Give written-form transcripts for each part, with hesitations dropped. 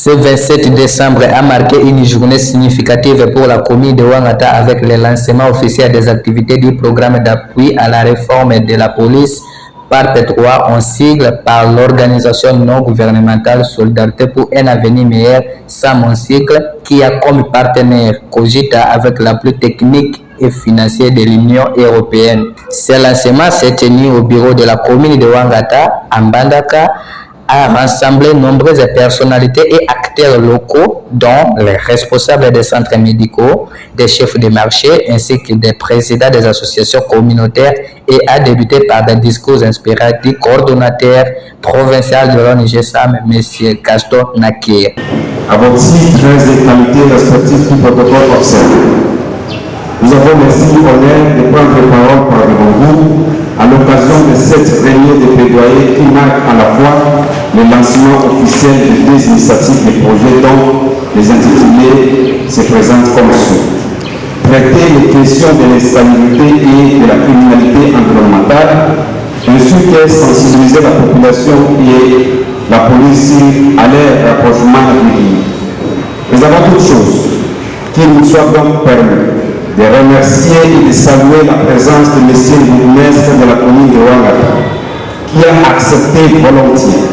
Ce 27 décembre a marqué une journée significative pour la commune de Ouangata avec le lancement officiel des activités du programme d'appui à la réforme de la police PARP3 en sigle par l'organisation non gouvernementale Solidarité pour un avenir meilleur SAM en sigle qui a comme partenaire Cogita avec l'appui technique et financier de l'Union européenne. Ce lancement s'est tenu au bureau de la commune de Ouangata à Mbandaka, a rassemblé nombreuses personnalités et acteurs locaux, dont les responsables des centres médicaux, des chefs de marché ainsi que des présidents des associations communautaires et a débuté par des discours inspirés du coordonnateur provincial de l'ONG SAM, M. Gaston Nakir. Avec 6 traits et qualités respectives du protocole observé, nous avons merci honneur de prendre parole par devant vous à l'occasion de cette réunion de plaidoyer qui marque à la fois le lancement officiel de 2 initiatives de projets dont les intitulés se présentent comme suit. Traiter les questions de l'instabilité et de la criminalité environnementale, ainsi que sensibiliser la population et la police à leur rapprochement régulier. Mais avant toute chose, qu'il nous soit donc permis de remercier et de saluer la présence de M. le bourgmestre de la commune de Ouangata, qui a accepté volontiers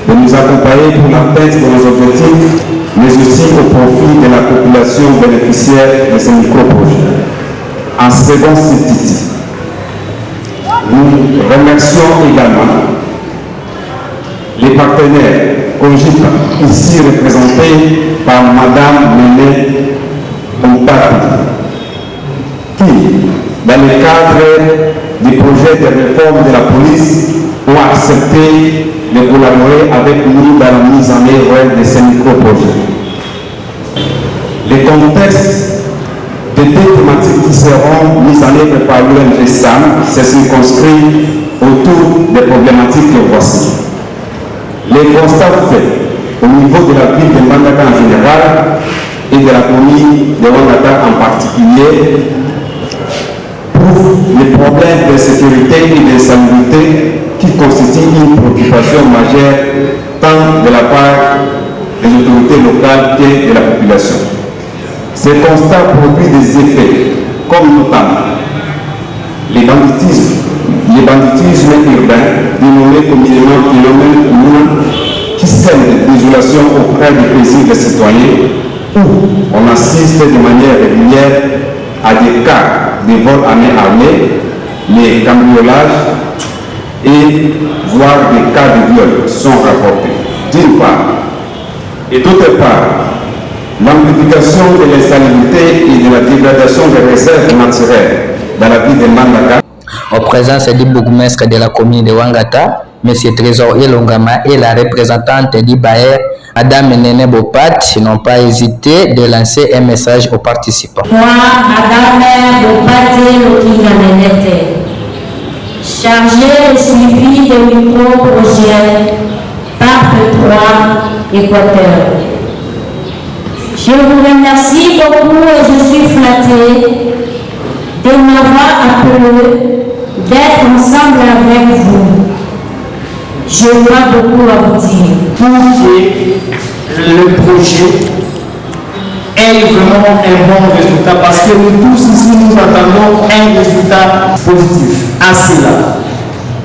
de nous accompagner pour l'atteinte de nos objectifs, mais aussi au profit de la population bénéficiaire de ces micro-projets. En second titre, nous remercions également les partenaires Cogita, ici représentés par Mme Méné Montaki, qui, dans le cadre du projet de réforme de la police, ont accepté de collaborer avec nous dans la mise en œuvre de ces micro-projets. Le contexte des 2 thématiques qui seront mises en œuvre par l'ONG SAM se circonscrit autour des problématiques que voici. Les constats faits au niveau de la ville de Mbandaka en général et de la commune de Ouangata en particulier les problèmes de sécurité et d'insalubrité qui constituent une préoccupation majeure tant de la part des autorités locales que de la population. Ces constats produisent des effets comme notamment le banditisme urbain, dénommé communément phénomène commun, qui sème de l'isolation auprès des paisibles citoyens, où on assiste de manière régulière à des cas de vols à main armée, les cambriolages et voire des cas de viol sont rapportés, d'une part. Et d'autre part, l'amplification de l'insalubrité et de la dégradation des réserves naturelles dans la ville de Mbandaka. En présence du bourgmestre de la commune de Ouangata, M. Trésor Elongama et la représentante du Bayer, Madame Néné Bopat, n'ont pas hésité de lancer un message aux participants. Moi, Madame Bopat Lokinamenete, chargée de suivi de micro-projets PARP3 Équateur. Je vous remercie beaucoup et je suis flattée de m'avoir appelé, d'être ensemble avec vous. Je dois beaucoup à vous dire. Pour que le projet ait vraiment un bon résultat, parce que nous tous ici nous attendons un résultat positif. À cela,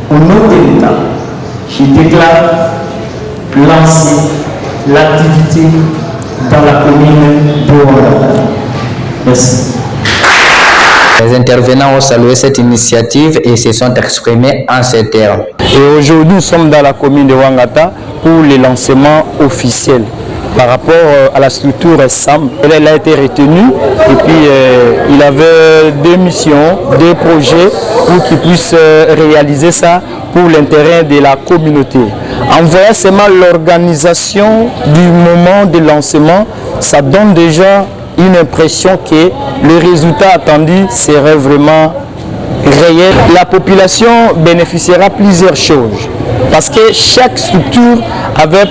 au nom de l'État, je déclare lancer l'activité dans la commune de Ouangata. Merci. Les intervenants ont salué cette initiative et se sont exprimés en ces termes. Et aujourd'hui, nous sommes dans la commune de Ouangata pour le lancement officiel. Par rapport à la structure SAM, elle a été retenue et puis il avait 2 missions, 2 projets pour qu'ils puissent réaliser ça pour l'intérêt de la communauté. En voyant seulement l'organisation du moment de lancement, ça donne déjà une impression que le résultat attendu serait vraiment réel, la population bénéficiera plusieurs choses. Parce que chaque structure avait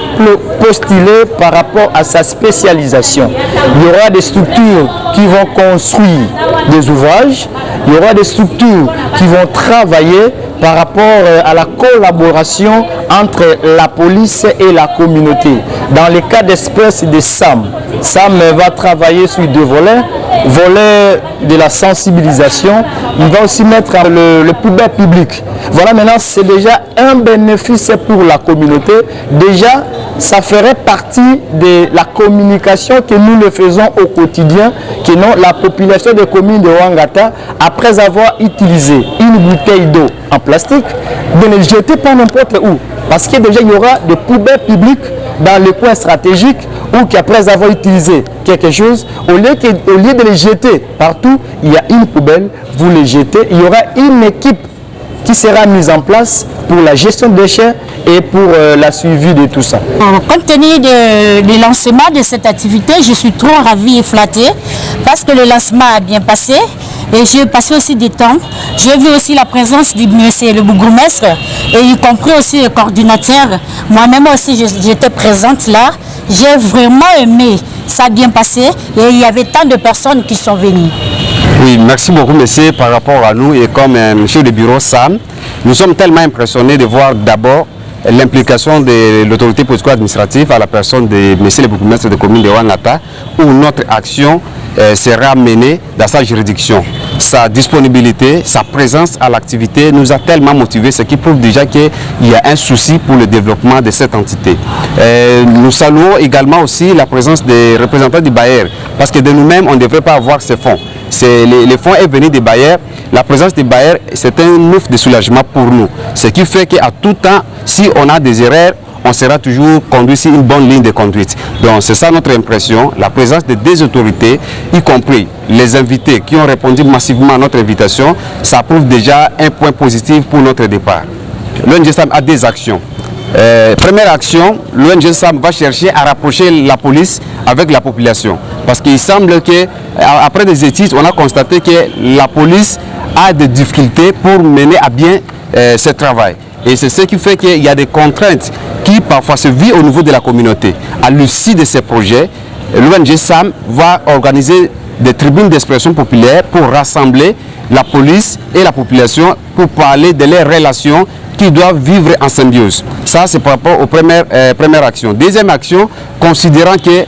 postulé par rapport à sa spécialisation. Il y aura des structures qui vont construire des ouvrages, il y aura des structures qui vont travailler par rapport à la collaboration entre la police et la communauté. Dans le cas d'espèce de SAM, SAM va travailler sur deux volets. Volet de la sensibilisation, il va aussi mettre le poubelle public. Voilà, maintenant c'est déjà un bénéfice pour la communauté. Déjà, ça ferait partie de la communication que nous le faisons au quotidien, que non, la population des communes de Ouangata, après avoir utilisé une bouteille d'eau en plastique, de ne jeter pas n'importe où. Parce que déjà, il y aura des poubelles publiques dans les coins stratégiques ou qu'après avoir utilisé quelque chose, au lieu de les jeter partout, il y a une poubelle, vous les jetez. Il y aura une équipe qui sera mise en place pour la gestion des déchets et pour la suivi de tout ça. Compte tenu du lancement de cette activité, je suis trop ravie et flattée parce que le lancement a bien passé et j'ai passé aussi du temps. J'ai vu aussi la présence du monsieur le bourgmestre et y compris aussi le coordinateur. Moi-même aussi, j'étais présente là. J'ai vraiment aimé, ça a bien passé et il y avait tant de personnes qui sont venues. Oui, merci beaucoup monsieur par rapport à nous et comme monsieur le bureau SAM, nous sommes tellement impressionnés de voir d'abord l'implication de l'autorité politico-administrative à la personne de monsieur le bourgmestre de commune de Ouangata où notre action sera menée dans sa juridiction. Sa disponibilité, sa présence à l'activité nous a tellement motivés, ce qui prouve déjà qu'il y a un souci pour le développement de cette entité. Nous saluons également aussi la présence des représentants du Bayer, parce que de nous-mêmes, on ne devrait pas avoir ces fonds. Les fonds est venu des Bayer. La présence des Bayer, c'est un ouf de soulagement pour nous. Ce qui fait qu'à tout temps, si on a des erreurs, on sera toujours conduit sur une bonne ligne de conduite. Donc c'est ça notre impression, la présence de deux autorités, y compris les invités qui ont répondu massivement à notre invitation, ça prouve déjà un point positif pour notre départ. L'ONG SAM a des actions. Première action, l'ONG SAM va chercher à rapprocher la police avec la population. Parce qu'il semble qu'après des études, on a constaté que la police a des difficultés pour mener à bien ce travail. Et c'est ce qui fait qu'il y a des contraintes qui parfois se vivent au niveau de la communauté. À l'issue de ces projets, l'ONG SAM va organiser des tribunes d'expression populaire pour rassembler la police et la population pour parler de leurs relations qui doivent vivre en symbiose. Ça, c'est par rapport aux premières actions. Deuxième action, considérant que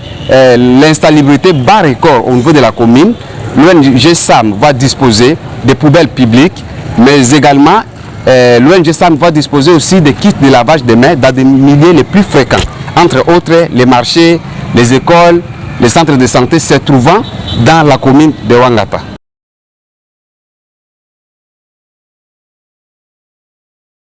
l'insalubrité bat record au niveau de la commune, l'ONG SAM va disposer des poubelles publiques, mais également l'ONG SAM va disposer aussi des kits de lavage des mains dans des milieux les plus fréquents. Entre autres, les marchés, les écoles, les centres de santé se trouvant dans la commune de Ouangata.